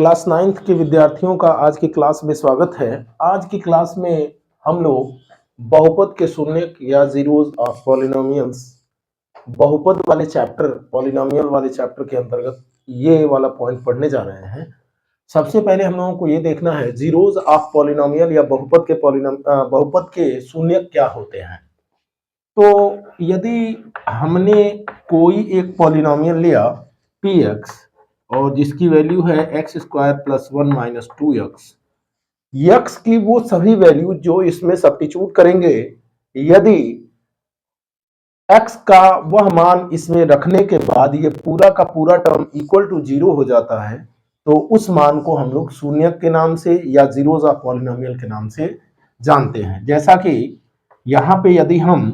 Class 9th के विद्यार्थियों का आज की क्लास में स्वागत है। आज की क्लास में हम लोग बहुपद के शून्यक या जीरोज ऑफ पॉलिनोमियल्स बहुपद वाले चैप्टर पॉलिनोमियल वाले चैप्टर के अंतर्गत ये वाला पॉइंट पढ़ने जा रहे हैं। सबसे पहले हम लोगों को ये देखना है जीरोज ऑफ पॉलिनोमियल या बहुपद के शून्यक क्या होते हैं। तो यदि हमने कोई एक पॉलिनोमियल लिया px और जिसकी वैल्यू है x square plus 1 minus 2x, x की वो सभी वैल्यू जो इसमें सब्स्टिट्यूट करेंगे, यदि x का वह मान इसमें रखने के बाद ये पूरा का पूरा टर्म इक्वल टू 0 हो जाता है, तो उस मान को हम लोग शून्यक के नाम से या जीरोज ऑफ पॉलिनोमियल के नाम से जानते हैं। जैसा कि यहाँ पे यदि हम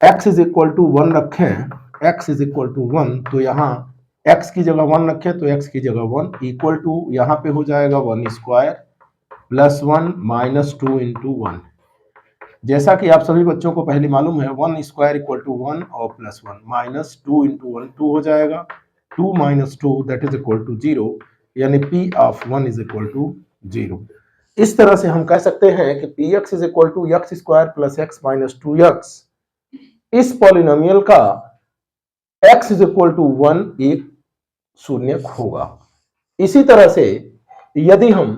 x इज इक्वल टू 1 रखें, x इज इक्वल टू 1, तो यहाँ x की जगह 1 रखें तो x की जगह 1 इक्वल टू यहाँ पे हो जाएगा 1 स्क्वायर प्लस 1 माइनस 2 इंटू 1। जैसा कि आप सभी बच्चों को पहले मालूम है 1 स्क्वायर इक्वल टू 1 और प्लस 1 माइनस 2 इंटू 1 2 हो जाएगा, 2 minus 2 that is equal to 0, यानी p of 1 is equal to 0। इस तरह से हम कह सकते हैं कि px is equal to x square plus x minus 2x, इस पॉलिनोमियल का x इज इक्वल टू 1 एक शून्यक होगा। इसी तरह से यदि हम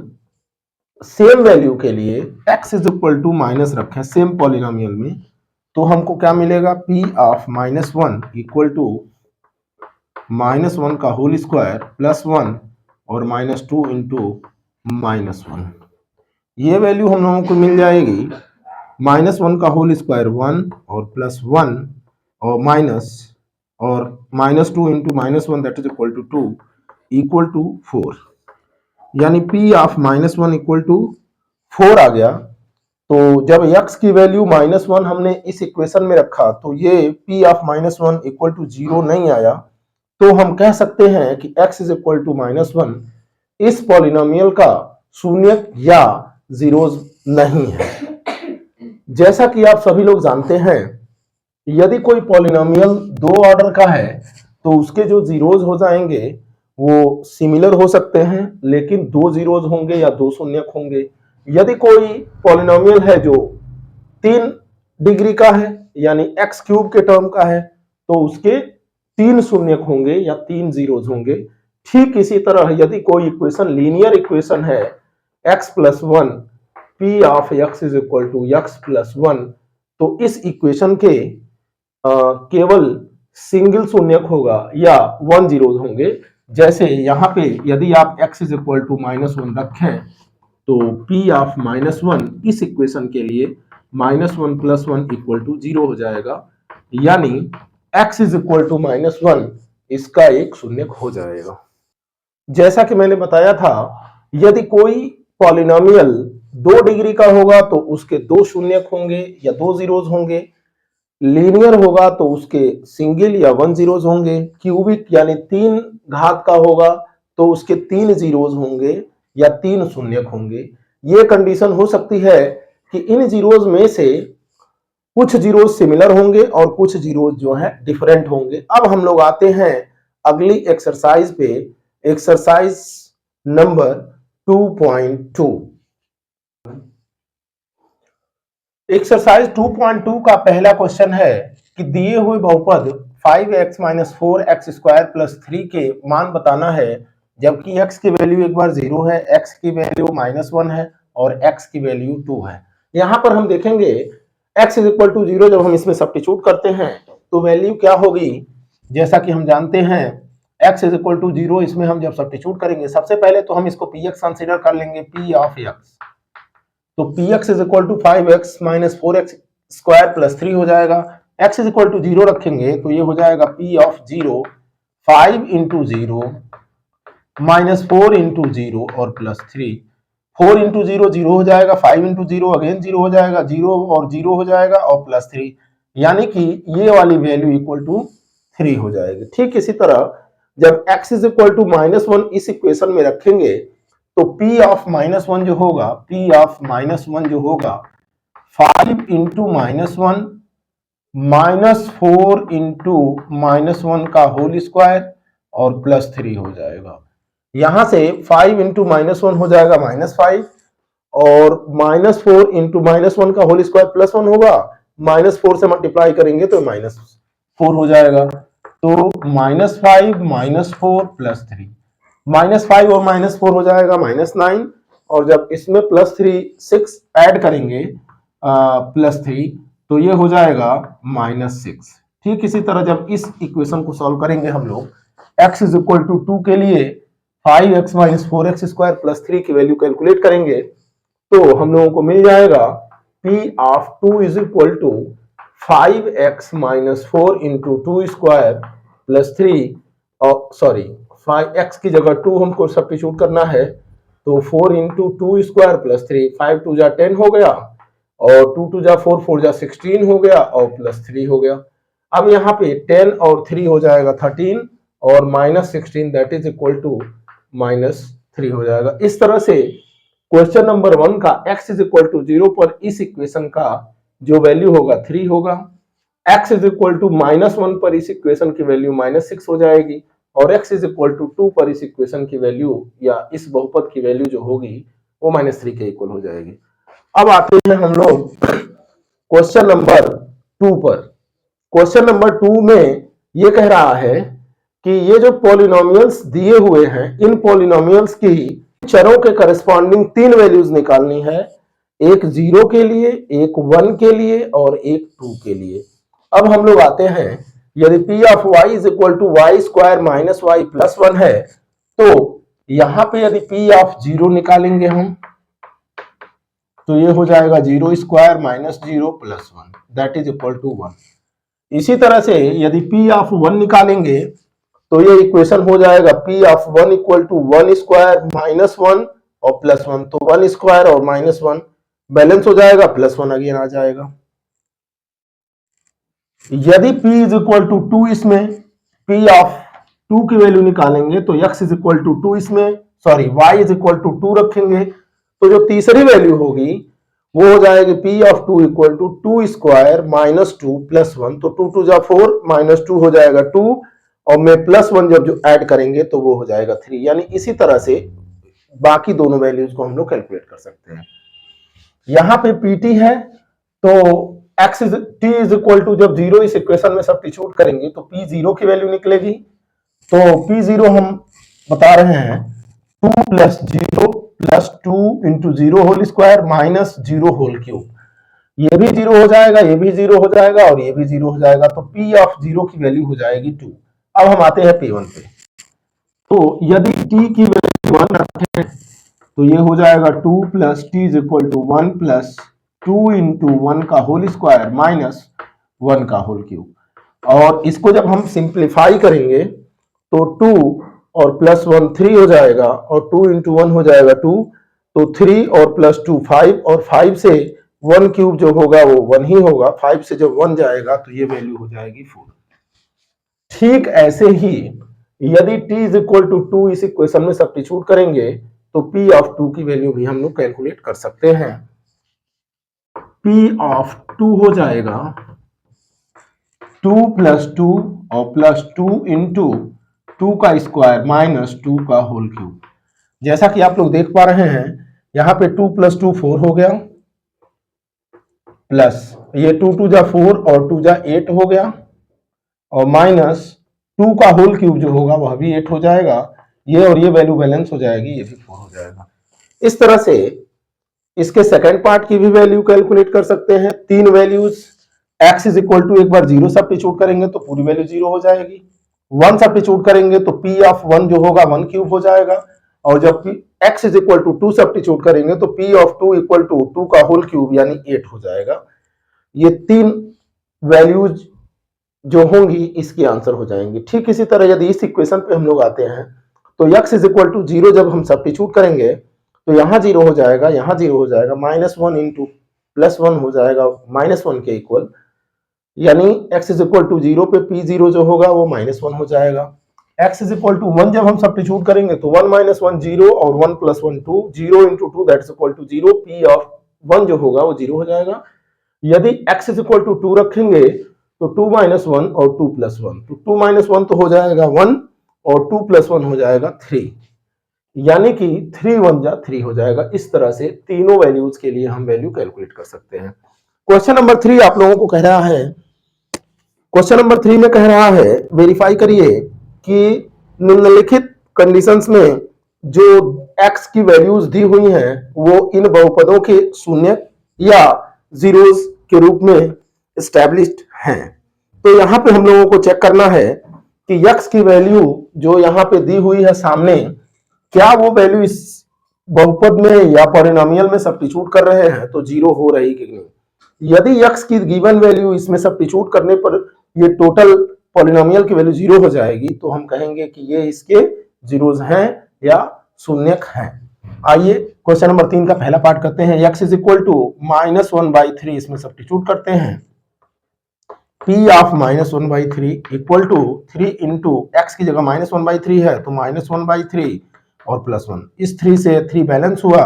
सेम वैल्यू के लिए x is equal to minus रखें सेम पॉलिनोमियल में, तो हमको क्या मिलेगा, p of minus 1 equal to minus 1 का होल स्क्वायर प्लस 1 और माइनस 2 इंटू माइनस 1। ये वैल्यू हम लोगों को मिल जाएगी माइनस 1 का होल स्क्वायर 1 और प्लस 1 और minus 2 into minus 1 that is equal to 2 equal to 4, यानी p of minus 1 equal to 4 आ गया। तो जब x की वैल्यू माइनस 1 हमने इस इक्वेशन में रखा तो ये p of minus 1 equal to 0 नहीं आया, तो हम कह सकते हैं कि x is equal to minus 1 इस पॉलिनोमियल का शून्यक या जीरोज नहीं है। जैसा कि आप सभी लोग जानते हैं, यदि कोई पॉलिनोमियल 2 ऑर्डर का है तो उसके जो जीरोज हो जाएंगे वो सिमिलर हो सकते हैं, लेकिन 2 जीरोज होंगे या 2 शून्यक होंगे। यदि कोई पॉलिनोमियल है जो 3 डिग्री का है यानी एक्स क्यूब के टर्म का है, तो उसके 3 शून्यक होंगे या 3 जीरोज होंगे। ठीक इसी तरह यदि कोई इक्वेशन लीनियर इक्वेशन है x plus 1 p of x is equal to x plus 1, तो इस इक्वेशन के केवल सिंगल शून्यक होगा या 1 जीरोज होंगे। जैसे यहाँ पे यदि आप x is equal to minus 1 रखें तो p ऑफ माइनस 1 इस इक्वेशन के लिए माइनस 1 प्लस 1 इक्वल टू 0 हो जाएगा, यानी x is equal to minus 1 इसका एक शून्यक हो जाएगा। जैसा कि मैंने बताया था, यदि कोई पॉलिनोमियल 2 डिग्री का होगा तो उसके 2 शून्यक होंगे या 2 जीरोज होंगे, लीनियर होगा तो उसके सिंगल या 1 जीरोज होंगे, क्यूबिक यानी 3 घात का होगा तो उसके 3 जीरोज होंगे या 3 शून्यक होंगे। ये कंडीशन हो सकती है कि इन जीरोज में से कुछ जीरोज सिमिलर होंगे और कुछ जीरोज जो है डिफरेंट होंगे। अब हम लोग आते हैं अगली एक्सरसाइज पे, एक्सरसाइज नंबर 2.2। एक्सरसाइज 2.2 का पहला क्वेश्चन है कि दिए हुए बहुपद 5x minus 4x square plus 3 के मान बताना है, जबकि x की वैल्यू एक बार 0 है, x की वैल्यू माइनस 1 है और x की वैल्यू 2 है। यहाँ पर हम देखेंगे x इज इक्वल टू 0 जब हम इसमें सब्स्टिट्यूट करते हैं तो वैल्यू क्या होगी, जैसा कि हम जानते हैं x इज इक्वल टू 0, इसमें हम जब सब्स्टिट्यूट करेंगे सबसे पहले तो हम इसको px कंसीडर कर लेंगे, p ऑफ x, तो px is equal to 5x minus 4x square plus 3 हो जाएगा। x इज इक्वल टू 0 रखेंगे तो ये हो जाएगा p of 0 5 into 0 minus 4 into 0 और प्लस 3। 4 इंटू 0 0 हो जाएगा, 5 इंटू 0 अगेन 0 हो जाएगा, 0 और 0 हो जाएगा और प्लस 3, यानी कि ये वाली वैल्यू इक्वल टू 3 हो जाएगी। ठीक इसी तरह जब x is equal to minus 1 इस इक्वेशन में रखेंगे तो p ऑफ माइनस 1 जो होगा, p ऑफ माइनस 1 जो होगा 5 into minus 1 minus 4 into minus 1 का होल स्क्वायर और प्लस 3 हो जाएगा। यहां से 5 इंटू -1 हो जाएगा -5 और -4 इंटू -1 का होल स्क्वायर +1 होगा, -4 से मल्टीप्लाई करेंगे तो -4 हो जाएगा। तो -5 -4 +3, -5 और -4 हो जाएगा -9 और जब इसमें +3 6 ऐड करेंगे +3 तो ये हो जाएगा -6। ठीक इसी तरह जब इस इक्वेशन को सॉल्व करेंगे हम लोग x इज इक्वल टू 2 के लिए 5x - 4x स्क्वायर +3 की वैल्यू कैलकुलेट करेंगे तो हम लोगों को मिल जाएगा P of 2 is equal to 5x - 4 into 2 square +3 और सॉरी 5x की जगह 2 हमको सब्स्टिट्यूट करना है तो 4 इंटू 2 स्क्वायर +3, 5 2 जा 10 हो गया और 2 2 जा 4 4 जा 16 हो गया और +3 हो गया। अब यहाँ पे 10 और 3 हो जाएगा 13 और -16 दैट इज इक्वल टू -3 हो जाएगा। इस तरह से क्वेश्चन नंबर 1 का x इज इक्वल टू 0 पर इस इक्वेशन का जो वैल्यू होगा 3 होगा, x इज इक्वल टू -1 पर इस इक्वेशन की वैल्यू -6 हो जाएगी और x इज इक्वल टू 2 पर इस इक्वेशन की वैल्यू या इस बहुपद की वैल्यू जो होगी वो -3 के इक्वल हो जाएगी। अब आते हैं हम लोग क्वेश्चन नंबर 2 पर। क्वेश्चन नंबर 2 में ये कह रहा है कि ये जो पॉलिनोमियल्स दिए हुए हैं इन पॉलिनोमियल्स की चरों के करस्पॉन्डिंग 3 वैल्यूज निकालनी है, एक 0 के लिए, एक 1 के लिए और एक 2 के लिए। अब हम लोग आते हैं यदि p of y is equal to y square minus y plus 1 है तो यहां पे यदि p ऑफ 0 निकालेंगे हम तो ये हो जाएगा 0 square minus 0 plus 1 that is equal to 1। इसी तरह से यदि p ऑफ 1 निकालेंगे तो ये इक्वेशन हो जाएगा p of 1 equal to 1 square minus 1 और प्लस 1, तो 1 स्क्वायर और -1 बैलेंस हो जाएगा, +1 अगेन आ जाएगा। यदि p इज इक्वल टू 2 इसमें p ऑफ 2 की वैल्यू निकालेंगे तो x इज इक्वल टू 2 इसमें sorry y is equal to 2 रखेंगे तो जो तीसरी वैल्यू होगी वो हो जाएगी p of 2 equal to 2 square minus 2 plus 1, तो 2 2 जा 4 -2 हो जाएगा 2 और में +1 जब जो ऐड करेंगे तो वो हो जाएगा 3। यानी इसी तरह से बाकी दोनों वैल्यूज को हम लोग कैलकुलेट कर सकते हैं। यहां पे pt है तो x is t is equal to जब 0 इस इक्वेशन में सब्स्टिट्यूट करेंगे तो p 0 की वैल्यू निकलेगी, तो p 0 हम बता रहे हैं 2 plus 0 plus 2 into 0 whole square minus 0 whole cube, ये भी 0 हो जाएगा, ये भी 0 हो जाएगा और ये भी 0 हो जाएगा, तो p ऑफ 0 की वैल्यू हो जाएगी 2। अब हम आते हैं p1 पे, तो यदि t की वैल्यू 1 रखें तो ये हो जाएगा 2 plus t is equal to 1 plus 2 into 1 का होल स्क्वायर माइनस 1 का होल क्यूब। और इसको जब हम सिंप्लीफाई करेंगे तो 2 और प्लस 1 3 हो जाएगा और 2 इंटू 1 हो जाएगा 2, तो 3 और प्लस 2 5 और 5 से 1 क्यूब जो होगा वो 1 ही होगा, 5 से जब 1 जाएगा तो ये वैल्यू हो जाएगी 4। ठीक ऐसे ही यदि t इज इक्वल टू 2 इस इक्वेशन में सब्स्टिट्यूट करेंगे तो p ऑफ 2 की वैल्यू भी हम लोग कैलकुलेट कर सकते हैं। p ऑफ 2 हो जाएगा 2 प्लस 2 और प्लस 2 इंटू 2 का स्क्वायर माइनस 2 का होल क्यूब। जैसा कि आप लोग देख पा रहे हैं यहां पे 2 प्लस 2 4 हो गया, प्लस ये 2 2 जा 4 और 2 जा 8 हो गया और माइनस 2 का होल क्यूब जो होगा वह भी 8 हो जाएगा, ये और ये वैल्यू बैलेंस हो जाएगी, ये भी 4 हो जाएगा। इस तरह से इसके सेकंड पार्ट की भी वैल्यू कैलकुलेट कर सकते हैं। 3 values x is equal to एक बार 0 सब्स्टिट्यूट करेंगे तो पूरी वैल्यू 0 हो जाएगी, 1 सब्स्टिट्यूट करेंगे तो p ऑफ 1 जो होगा 1 क्यूब हो जाएगा और जब x is equal to 2 substitute करेंगे तो p ऑफ 2 इक्वल टू 2 का होल क्यूब यानी 8 हो जाएगा। ये 3 वैल्यूज जो होंगी इसकी आंसर हो जाएंगी। ठीक इसी तरह यदि इस इक्वेशन पे हम लोग आते हैं तो x इज इक्वल टू 0 जब हम सब्स्टिट्यूट करेंगे तो यहाँ 0 हो जाएगा, यहाँ 0 हो जाएगा, -1 इंटू +1 हो जाएगा -1 के इक्वल, यानी x इज इक्वल टू 0 पे p0 जो होगा वो -1 हो जाएगा। x इज इक्वल टू 1 जब हम सब्स्टिट्यूट करेंगे तो 1 - 1 0 और 1 + 1 2, 0 into 2 that is equal to 0, p of 1 जो होगा वो 0 हो जाएगा। यदि x इज इक्वल टू 2 रखेंगे तो 2 - 1 और 2 + 1, तो 2 - 1 तो हो जाएगा 1 और 2 + 1 हो जाएगा 3। यानी कि 3 1 जा 3 हो जाएगा। इस तरह से तीनों वैल्यूज के लिए हम वैल्यू कैलकुलेट कर सकते हैं। क्वेश्चन नंबर 3 आप लोगों को कह रहा है, क्वेश्चन नंबर 3 में कह रहा है वेरीफाई करिए कि निम्नलिखित कंडीशंस में जो x की वैल्यूज दी हुई हैं वो इन बहुपदों के शून्य या जीरोस के रूप में एस्टैब्लिश्ड हैं। तो यहां पे हम लोगों को चेक करना है कि x की वैल्यू जो यहां पे दी हुई है सामने, क्या वो वैल्यू इस बहुपद में या पॉलिनोमियल में सब्स्टिट्यूट कर रहे हैं तो जीरो हो रही कि नहीं। यदि x की गिवन वैल्यू इसमें सब्स्टिट्यूट करने पर ये टोटल पॉलिनोमियल की वैल्यू जीरो हो जाएगी तो हम कहेंगे कि ये इसके जीरोस हैं या शून्यक हैं। आइए क्वेश्चन नंबर 3 का पहला पार्ट करते हैं। x इज इक्वल टू -1/3 इसमें सब्स्टिट्यूट करते हैं। p of -1/3 equal to 3 into x की जगह -1/3 है तो -1/3 और +1, इस 3 से 3 बैलेंस हुआ,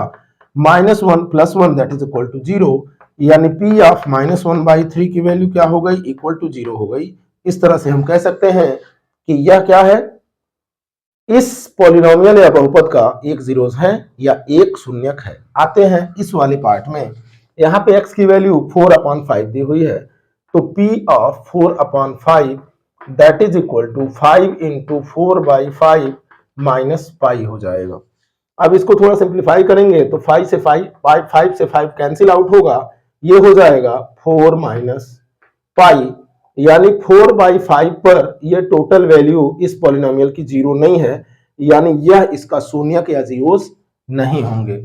-1 + 1 दैट इज इक्वल टू 0, यानी p ऑफ -1/3 की वैल्यू क्या हो गई, इक्वल टू 0 हो गई। इस तरह से हम कह सकते हैं कि यह क्या है, इस पॉलिनोमियल या बहुपद का एक जीरोस है या एक शून्यक है। आते हैं इस वाले पार्ट में, यहाँ पे x की वैल्यू 4/5 दी हुई है तो p of 4/5 that is equal to 5 into 4/5 minus pi हो जाएगा। अब इसको थोड़ा सिंप्लीफाई करेंगे तो 5 से 5 कैंसिल आउट होगा, ये हो जाएगा 4 माइनस पाई, यानी 4/5 पर यह टोटल वैल्यू इस पॉलिनोमियल की जीरो नहीं है, यानी यह इसका शून्यक या जीरोस नहीं होंगे।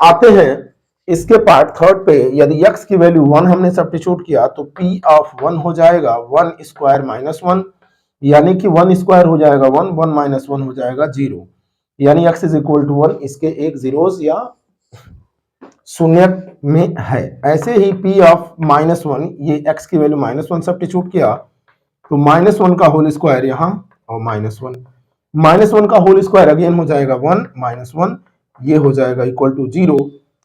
आते हैं इसके पार्ट थर्ड पे, यदि x की वैल्यू 1 हमने सब्स्टिट्यूट किया तो p ऑफ 1 हो जाएगा 1 स्क्वायर माइनस 1, यानी कि 1 स्क्वायर हो जाएगा 1, 1 माइनस 1 हो जाएगा 0, यानी x इज इक्वल टू 1 इसके एक जीरोस या शून्य में है। ऐसे ही p ऑफ -1, ये x की वैल्यू -1 सब्स्टिट्यूट किया तो -1 का होल स्क्वायर यहाँ और -1 का होल स्क्वायर अगेन हो जाएगा 1 -1, ये हो जाएगा इक्वल टू 0,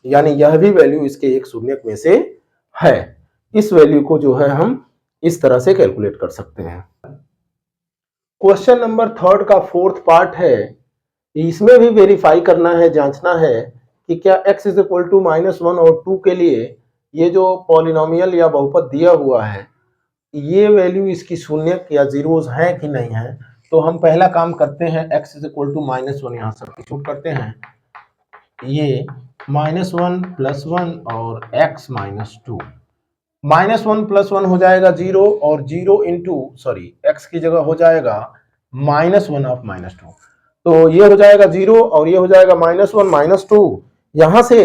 यानी यह भी वैल्यू इसके एक शून्यक में से है। इस वैल्यू को जो है हम इस तरह से कैलकुलेट कर सकते हैं। क्वेश्चन नंबर थर्ड का फोर्थ पार्ट है, इसमें भी वेरीफाई करना है, जांचना है कि क्या x इज इक्वल टू -1 और 2 के लिए ये जो पॉलिनोमियल या बहुपद दिया हुआ है ये वैल्यू इसकी शून्यक या जीरोस है कि नहीं है। तो हम पहला काम करते हैं, x इज इक्वल टू -1 यहाँ सब्स्टिट्यूट करते हैं, ये -1 + 1 और x -2, -1 + 1 हो जाएगा 0 और 0 इंटू x की जगह हो जाएगा -1 ऑफ -2, तो ये हो जाएगा 0 और ये हो जाएगा -1 -2, यहां से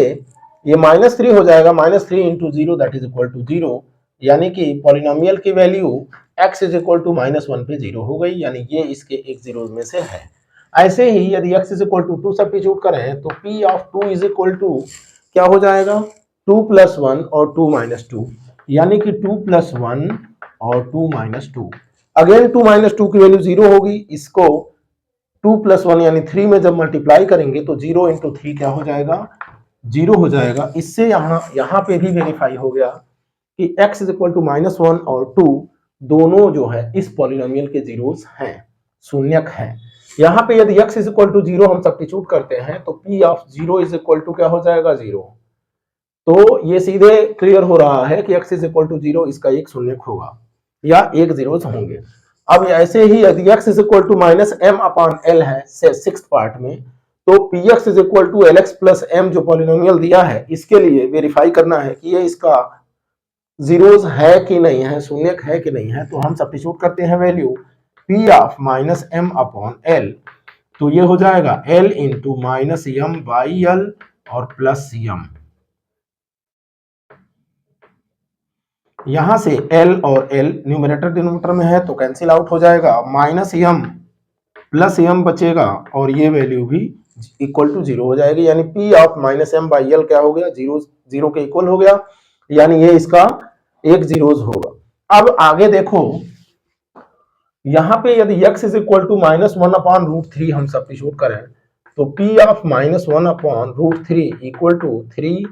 ये -3 हो जाएगा, -3 into 0 that is equal to 0, यानी कि पॉलिनोमियल की value x is equal to -1 पे 0 हो गई, यानी ये इसके एक जीरो में से है। ऐसे ही यदि x is equal to 2 substitute करें तो p of 2 is equal to क्या हो जाएगा, 2 + 1 और 2 - 2, यानी कि 2 + 1 और 2 - 2, अगेन 2 - 2 की वैल्यू 0 होगी, इसको 2 + 1 यानी 3 में जब मल्टीप्लाई करेंगे तो 0 इंटू 3 क्या हो जाएगा, 0 हो जाएगा। इससे यहाँ पे भी वेरीफाई हो गया कि x इज इक्वल टू -1 और 2 दोनों जो है इस पॉलिनोमियल के जीरोस हैं, शून्यक हैं। यहाँ पे यदि x इज इक्वल टू 0 हम सब्स्टिट्यूट करते हैं तो p of 0 is equal to क्या हो जाएगा, 0, तो ये सीधे क्लियर हो रहा है कि x इज इक्वल टू 0 इसका एक शून्यक होगा या एक जीरोस होंगे। अब ऐसे ही यदि x is equal to -m/l है सिक्स्थ पार्ट में, तो px is equal to lx plus m जो पॉलिनोमियल दिया है इसके लिए वेरीफाई करना है कि ये इसका जीरोस है कि नहीं है, शून्यक है कि नहीं है। तो हम सब्स्टिट्यूट करते हैं वैल्यू p ऑफ -m/l, तो ये हो जाएगा l इंटू -m/l और प्लस m, यहां से l और l न्यूमरेटर डिनोमिनेटर में है तो कैंसिल आउट हो जाएगा, -m प्लस m बचेगा और ये वैल्यू भी इक्वल टू 0 हो जाएगी, यानी p ऑफ -m/l क्या हो गया, 0 के इक्वल हो गया, यानी ये इसका एक जीरोस होगा। अब आगे देखो, यहां पे यदि x इज इक्वल टू -1/√3 हम सब्स्टिट्यूट करें तो p ऑफ -1/√3 इक्वल टू 3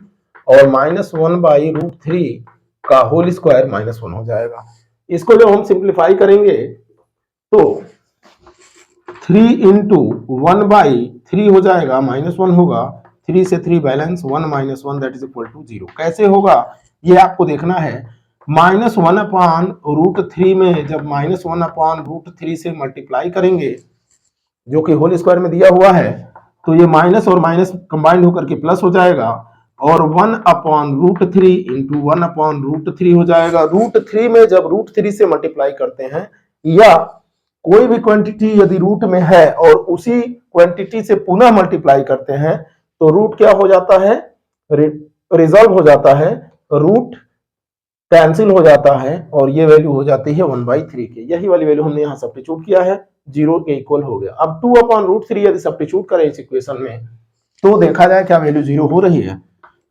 और -1/√3 का होल स्क्वायर -1 हो जाएगा। इसको जब हम सिंप्लीफाई करेंगे तो 3 इंटू 1/√3 3 हो जाएगा, -1 होगा, 3 से 3 balance, 1 - 1 that is equal to 0। कैसे होगा ये आपको देखना है। -1/√3 में जब -1/√3 से मल्टीप्लाई करेंगे, जो कि होल स्क्वायर में दिया हुआ है, तो ये माइनस और माइनस कंबाइंड होकर के प्लस हो जाएगा और 1/√3 इंटू 1/√3 हो जाएगा। √3 में जब √3 से मल्टीप्लाई करते हैं या कोई भी क्वांटिटी यदि रूट में है और उसी क्वांटिटी से पुनः मल्टीप्लाई करते हैं तो रूट क्या हो जाता है, रिजॉल्व हो जाता है, रूट कैंसिल हो जाता है और ये वैल्यू हो जाती है 1/3 के। यही वाली वैल्यू हमने यहाँ सब्स्टिट्यूट किया है, 0 के इक्वल हो गया। अब 2/√3 यदि सब्स्टिट्यूट करें इस इक्वेशन में तो देखा जाए क्या वैल्यू 0 हो रही है।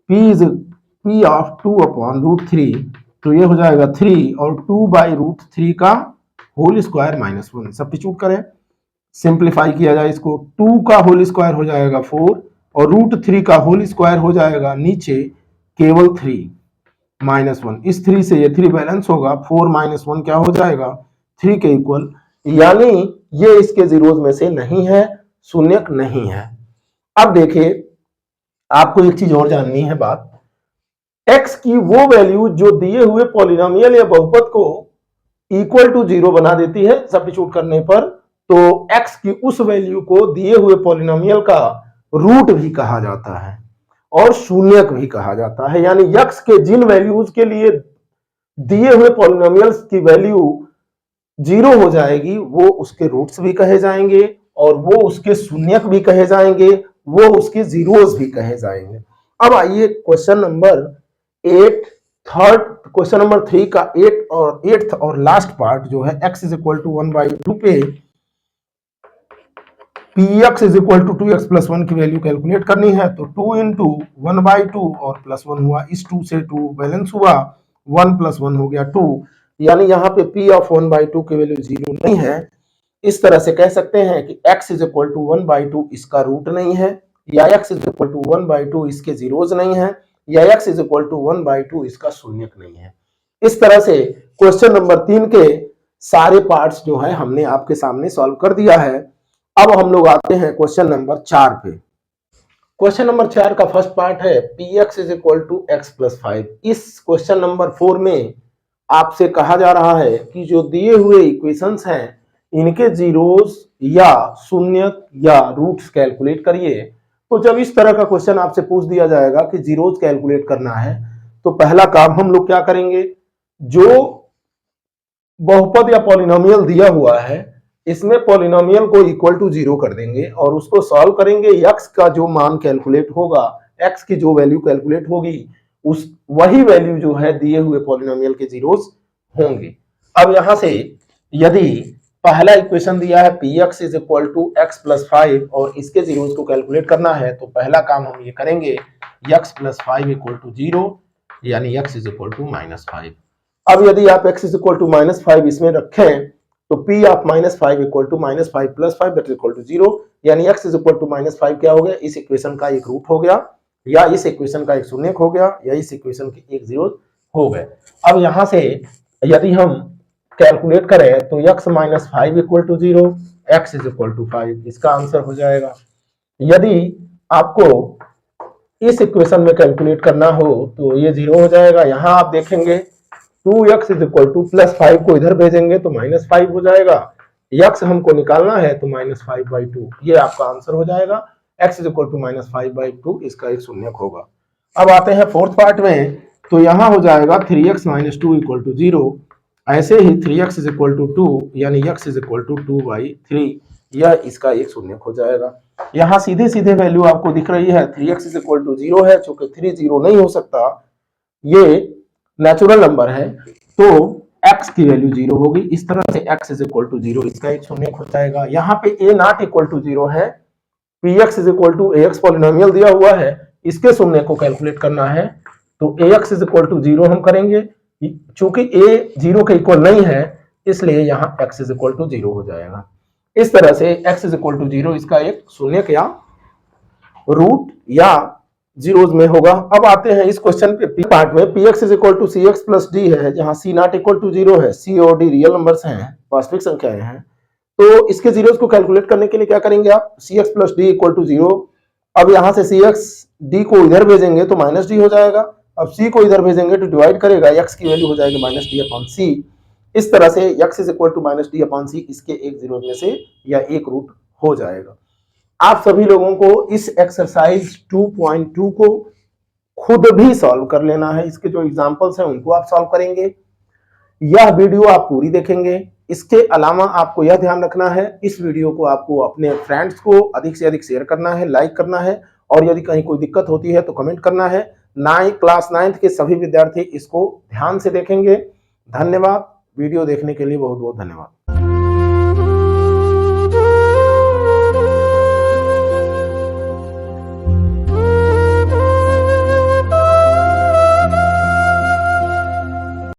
P ऑफ 2/√3 तो ये हो जाएगा 3 और 2/√3 का होल स्क्वायर -1 सब्स्टिट्यूट करें, सिंप्लीफाई किया जाए इसको, 2 का होल स्क्वायर हो जाएगा 4 और √3 का होल स्क्वायर हो जाएगा नीचे केवल 3 -1। इस 3 से ये 3 बैलेंस होगा, 4 - 1 क्या हो जाएगा 3 के इक्वल, यानी ये इसके जीरोज में से नहीं है, शून्यक नहीं है। अब देखिए आपको एक चीज और जाननी है बात, x की वो वैल्यू जो दिए हुए पॉलिनोमियल या बहुपद को इक्वल टू 0 बना देती है सब्स्टिट्यूट करने पर, तो x की उस वैल्यू को दिए हुए पॉलिनोमियल का रूट भी कहा जाता है और शून्यक भी कहा जाता है। यानी x के जिन वैल्यूज के लिए दिए हुए पॉलिनोमियल्स की वैल्यू 0 हो जाएगी वो उसके रूट्स भी कहे जाएंगे और वो उसके शून्यक भी कहे जाएंगे, वो उसके जीरोस भी कहे जाएंगे। अब आइए क्वेश्चन नंबर 8 क्वेश्चन नंबर 3 का 8th और लास्ट पार्ट जो है x इज इक्वल टू 1/2 पे px is equal to 2x + 1 की वैल्यू कैलकुलेट करनी है। तो 2 इंटू 1/2 और +1 हुआ, इस 2 से 2 बैलेंस हुआ, 1 + 1 हो गया 2, यानी यहाँ पे p ऑफ 1/2 की वैल्यू 0 नहीं है। इस तरह से कह सकते हैं कि x इज इक्वल टू 1/2 इसका रूट नहीं है, या x इज इक्वल टू 1/2 इसके जीरोज नहीं है, या x इज इक्वल टू 1/2 इसका शून्यक नहीं है। इस तरह से क्वेश्चन नंबर 3 के सारे पार्ट्स जो है हमने आपके सामने सॉल्व कर दिया है। अब हम लोग आते हैं क्वेश्चन नंबर 4 पे। क्वेश्चन नंबर 4 का फर्स्ट पार्ट है px is equal to x + 5। इस क्वेश्चन नंबर 4 में आपसे कहा जा रहा है कि जो दिए हुए इक्वेशंस हैं इनके जीरोस या शून्यक या रूट्स कैलकुलेट करिए। तो जब इस तरह का क्वेश्चन आपसे पूछ दिया जाएगा कि जीरोस कैलकुलेट करना है तो पहला काम हम लोग क्या करेंगे, जो बहुपद या पॉलिनोमियल दिया हुआ है इसमें पॉलिनोमियल को इक्वल टू 0 कर देंगे और उसको सॉल्व करेंगे। x का जो मान कैलकुलेट होगा, x की जो वैल्यू कैलकुलेट होगी उस वही वैल्यू जो है दिए हुए पॉलिनोमियल के जीरोस होंगे। अब यहां से यदि पहला इक्वेशन दिया है px is equal to x + 5 और इसके जीरोस को कैलकुलेट करना है तो पहला काम हम ये करेंगे x + 5 इक्वल टू 0, यानी x इज इक्वल टू -5। अब यदि आप x इज इक्वल टू -5 इसमें रखें तो p of -5 equal to -5 + 5 that is equal to 0, यानी x इज इक्वल टू -5 क्या हो गया, इस इक्वेशन का एक रूट हो गया, या इस इक्वेशन का एक शून्यक हो गया, या इस इक्वेशन के एक जीरो हो गए। अब यहां से यदि हम कैलकुलेट करें तो x - 5 equal to 0, x is equal to 5 इसका आंसर हो जाएगा। यदि आपको इस इक्वेशन में कैलकुलेट करना हो तो ये 0 हो जाएगा। यहां आप देखेंगे 2x इज इक्वल टू +5 को इधर भेजेंगे तो -5 हो जाएगा, x हमको निकालना है तो -5/2 ये आपका आंसर हो जाएगा। x इज इक्वल टू -5/2 इसका एक शून्यक होगा। अब आते हैं फोर्थ पार्ट में, तो यहां हो जाएगा 3x - 2 इक्वल टू 0, ऐसे ही 3x इज इक्वल टू 2 यानी x इज इक्वल टू 2/3, यह इसका एक शून्यक हो जाएगा। यहाँ सीधे सीधे वैल्यू आपको दिख रही है 3x इज इक्वल टू 0 है, चूंकि 3 0 नहीं हो सकता, ये नेचुरल नंबर है तो x की वैल्यू 0 होगी। इस तरह से x इज इक्वल टू 0 इसका एक शून्यक हो जाएगा। यहाँ पे a नॉट इक्वल टू 0 है, px is equal to ax polynomial दिया हुआ है, इसके शून्यक को कैलकुलेट करना है तो ax इज इक्वल टू 0 हम करेंगे, चूंकि a 0 के इक्वल नहीं है इसलिए यहाँ x इज इक्वल टू 0 हो जाएगा। इस तरह से x इज इक्वल टू 0 इसका एक शून्यक या रूट या जीरोज में होगा। अब आते हैं इस क्वेश्चन पे पी पार्ट में, px is equal to cx + d है, जहां c नॉट इक्वल टू 0 है, c और d रियल नंबर्स हैं, वास्तविक संख्याएं हैं, तो इसके जीरोस को कैलकुलेट करने के लिए क्या करेंगे आप, cx plus d equal to 0। अब यहां से cx d को इधर भेजेंगे तो माइनस डी हो जाएगा, अब c को इधर भेजेंगे तो डिवाइड करेगा, x की वैल्यू हो जाएगी माइनस डी अपॉन सी। इस तरह से x is equal to minus D upon C इसके एक जीरो में से या एक रूट हो जाएगा। आप सभी लोगों को इस एक्सरसाइज 2.2 को खुद भी सॉल्व कर लेना है। इसके जो एग्जांपल्स हैं उनको आप सॉल्व करेंगे। यह वीडियो आप पूरी देखेंगे। इसके अलावा आपको यह ध्यान रखना है, इस वीडियो को आपको अपने फ्रेंड्स को अधिक से अधिक शेयर करना है, लाइक करना है, और यदि कहीं कोई दिक्कत होती है तो कमेंट करना है। क्लास 9th के सभी विद्यार्थी इसको ध्यान से देखेंगे। धन्यवाद। वीडियो देखने के लिए बहुत बहुत धन्यवाद।